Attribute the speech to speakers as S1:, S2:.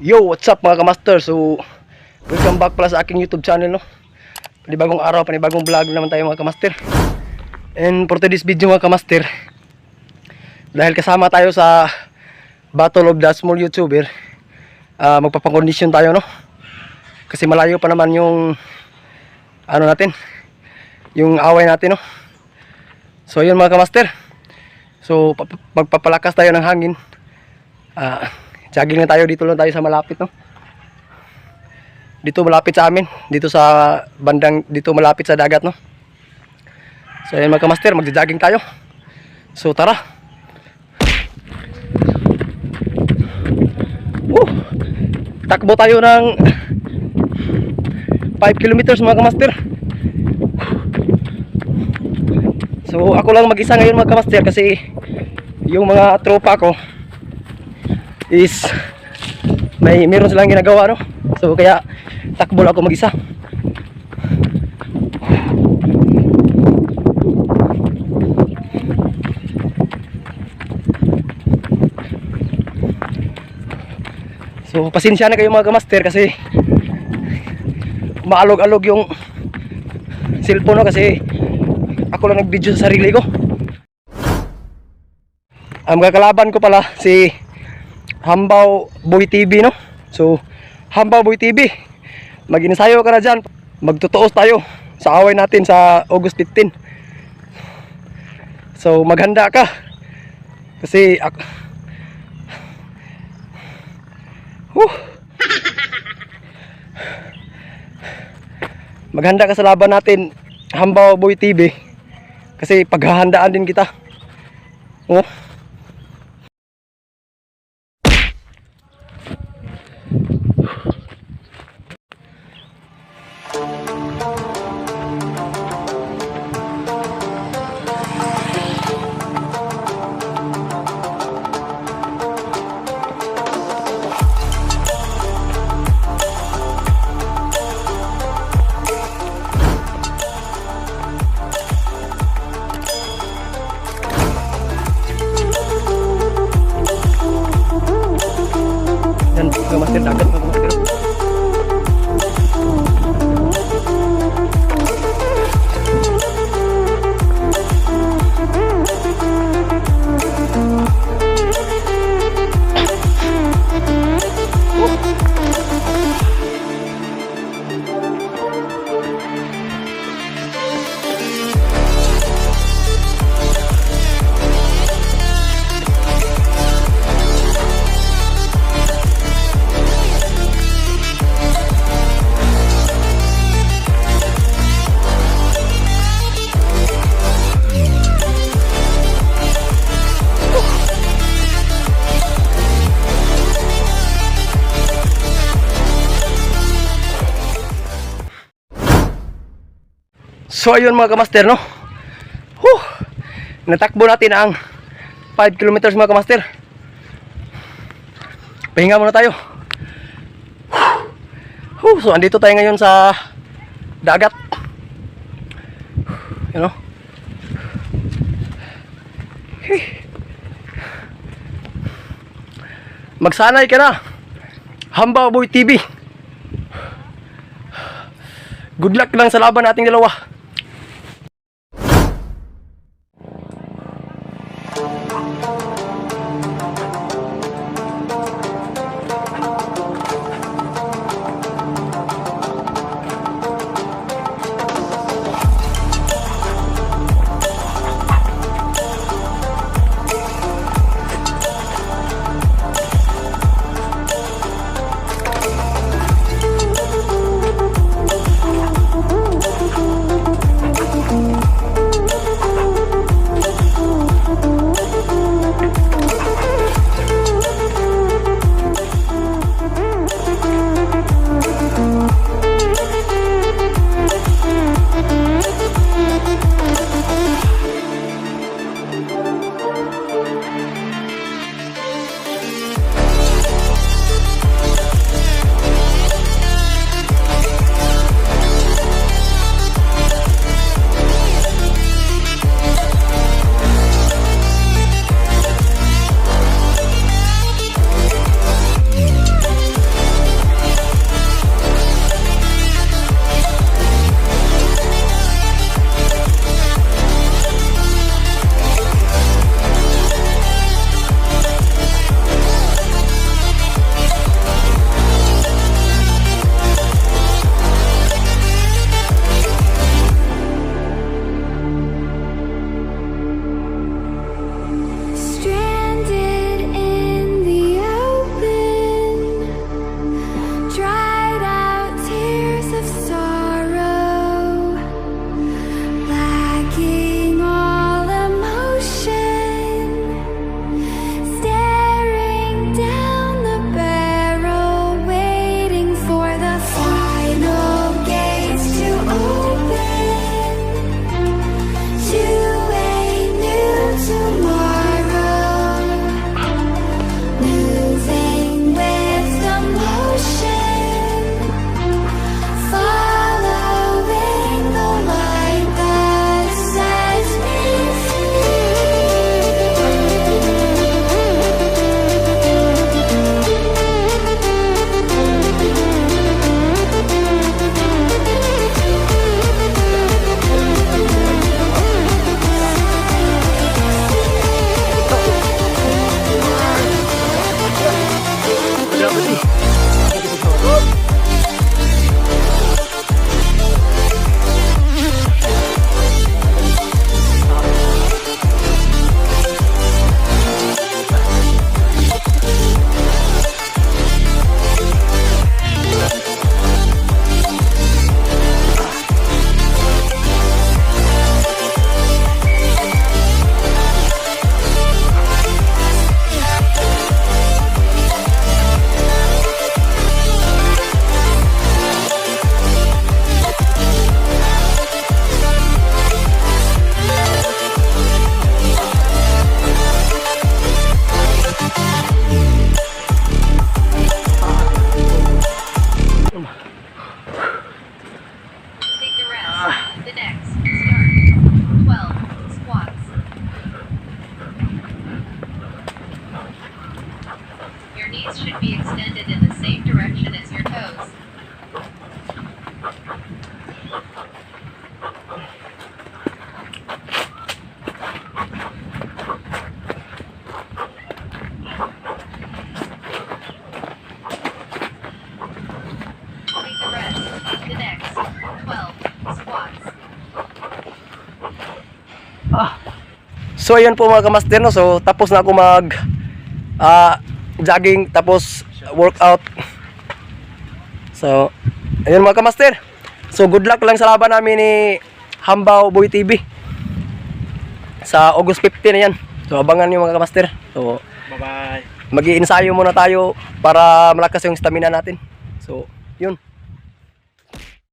S1: Yo, what's up mga kamaster? So, welcome back pala sa aking YouTube channel, no? Panibagong araw, panibagong vlog naman tayo mga kamaster. And for today's video mga kamaster, dahil kasama tayo sa Battle of the Small YouTuber, magpapakondisyon tayo, no? Kasi malayo pa naman yung ano natin, yung away natin, no? So, yun mga kamaster. So, magpapalakas tayo ng hangin. Jogging na tayo, dito lang tayo sa malapit, no? Dito malapit sa amin, dito sa bandang, dito malapit sa dagat, no? So ayan mga kamaster, magja-jogging tayo. So tara. Takbo tayo ng 5 kilometers mga kamaster. So ako lang mag-isa ngayon mga kamaster kasi yung mga tropa ko is meron silang ginagawa, no? So kaya takbo lang ako mag-isa. So pasensya na kayo mga kamaster kasi maalog-alog yung cellphone, no? Kasi ako lang nag-video sa sarili ko. Ang kalaban ko pala si Hambaw Boy TV, no? So, Hambaw Boy TV, mag-insayo ka na dyan. Magtutuos tayo sa away natin sa August 15. So, maghanda ka. Kasi, maghanda ka sa laban natin, Hambaw Boy TV. Kasi, paghahandaan din kita. Oh. Kamaster dagat mga kamaster. So ayun mga kamaster, no? Natakbo natin ang 5 kilometers mga kamaster. Pahinga muna tayo. So andito tayo ngayon sa dagat. You know? Magsanay ka na, Hambaw Boy TV. Good luck lang sa laban nating dalawa. So ayun po mga kamaster, no. So tapos na ako mag jogging, tapos workout. So ayun mga kamaster. So good luck lang sa laban namin ni Hambaw Boy TV sa August 15 na yan. So abangan niyo mga kamaster. So
S2: Bye-bye.
S1: mag-iensayo muna tayo para malakas yung stamina natin. So yun.